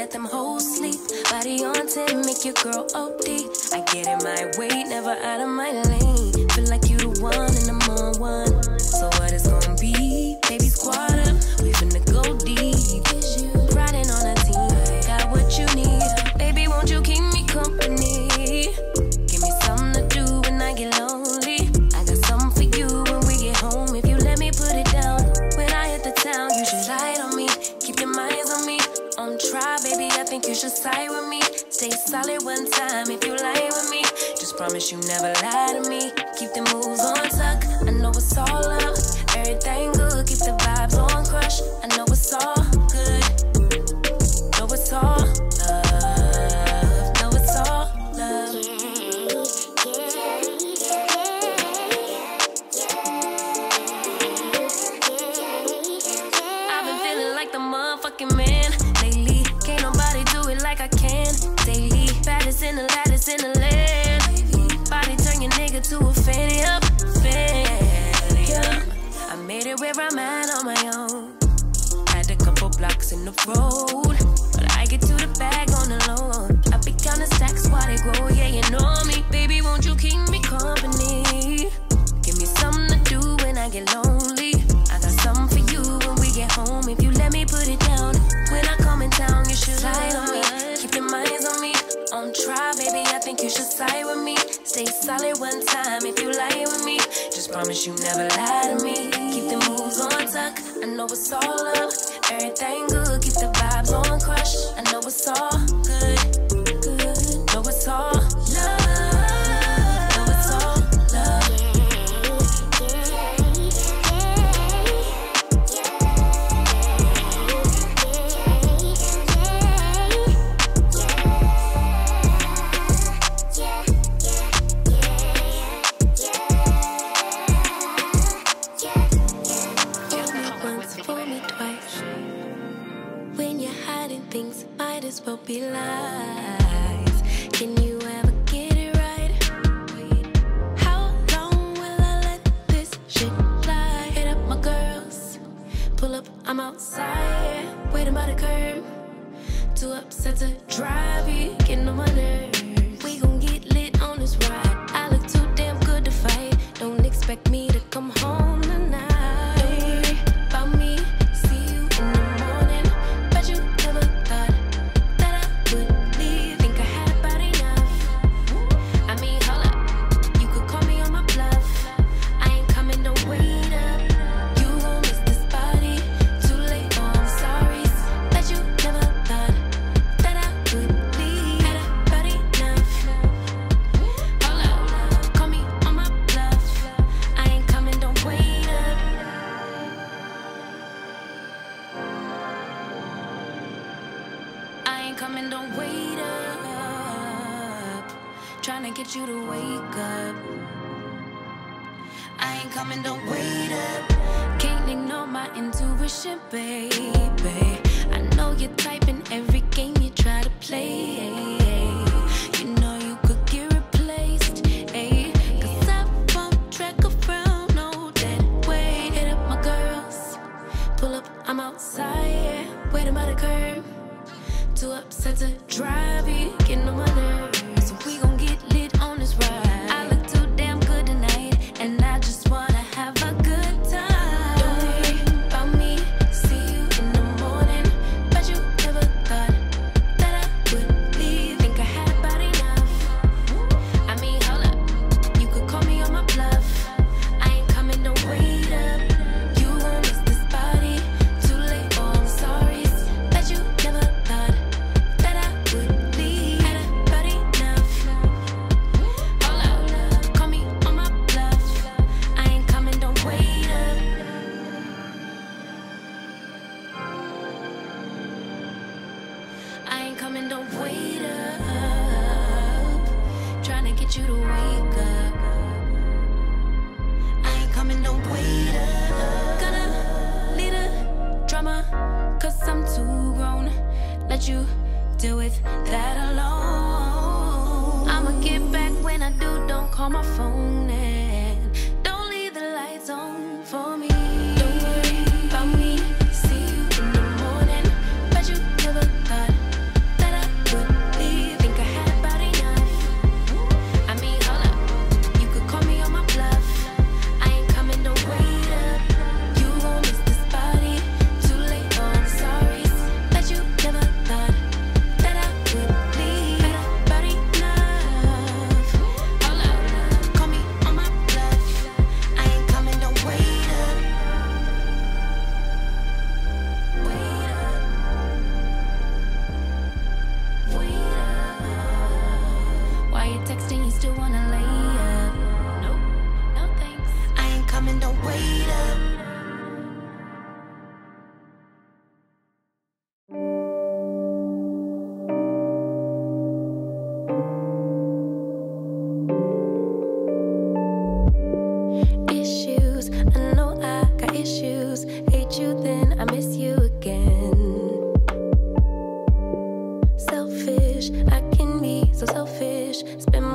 let them hoes sleep. Body on 10, make your girl OD. I get in my way, never out of my lane. Feel like you the one and I'm on one. So what it's gonna be? Baby, squad up, we finna go deep. Riding on a team, got what you need. Baby, won't you keep me company? Give me something to do when I get lonely. I got something for you when we get home. If you let me put it down, when I hit the town, you should ride on me. Keep your minds on me. On try, baby, I think you should side with me. Stay solid one time if you lie with me. Just promise you never lie to me. Keep the moves on tuck, I know it's all love. Everything good, keep the vibes on crush. I know it's all good. Know it's all love. Know it's all love. I've been feeling like the motherfucking man lately. Can't nobody do it like I can daily. Baddest in the lattice in the land. Body turn your nigga to a fanny up, fanny up. I made it where I'm at on my own. Had a couple blocks in the road, but I get to the bag on the low. I be counting stacks while they grow, yeah, you know me. Baby, won't you keep me company? Give me something to do when I get lonely. I got something for you when we get home. If you let me put it down, when I come in town, you should slide on me. Keep your minds on me. On try, baby, I think you should side with me. Stay solid one time if you lie with me. Just promise you never lie to me. Keep the moves on tuck, I know it's all love. Everything good, keep the vibes on crush. I know it's all good, good. Know it's all love. Know it's all love. Things might as well be lies. Can you ever get it right? How long will I let this shit fly? Hit up my girls, pull up, I'm outside, waiting by the curb. Too upset to drive, you getting on my nerves. We gon' get lit on this ride. I look too damn good to fight. Don't expect me to come home tonight. Don't worry about me. Coming, don't wait up. Trying to get you to wake up. I ain't coming, don't wait up. Can't ignore my intuition, baby. I know you're typing every game you try to play. You know you could get replaced, ayy. Cause I won't track around, no dead weight. Hit up my girls, pull up, I'm outside, waiting by the curb. Too upset to drive, you getting on my nerves. So we gon' get lit on this ride. I look too damn good tonight, and I just wanna have a good time. Don't worry about me, see you in the morning. Bet you never thought that I would leave. Think I had about enough. I mean, hold up, you could call me on my bluff. I ain't coming, don't wait up. You won't miss this body, too late, oh I'm sorry. Bet you never thought coming, don't wait up. Trying to get you to wake up. I ain't coming, don't wait up. Gonna lead a drama, cause I'm too grown. Let you deal with that alone. I'ma get back when I do, don't call my phone and don't leave the lights on for me. Don't worry about me, see you in the morning. Bet you never thought so selfish. Spend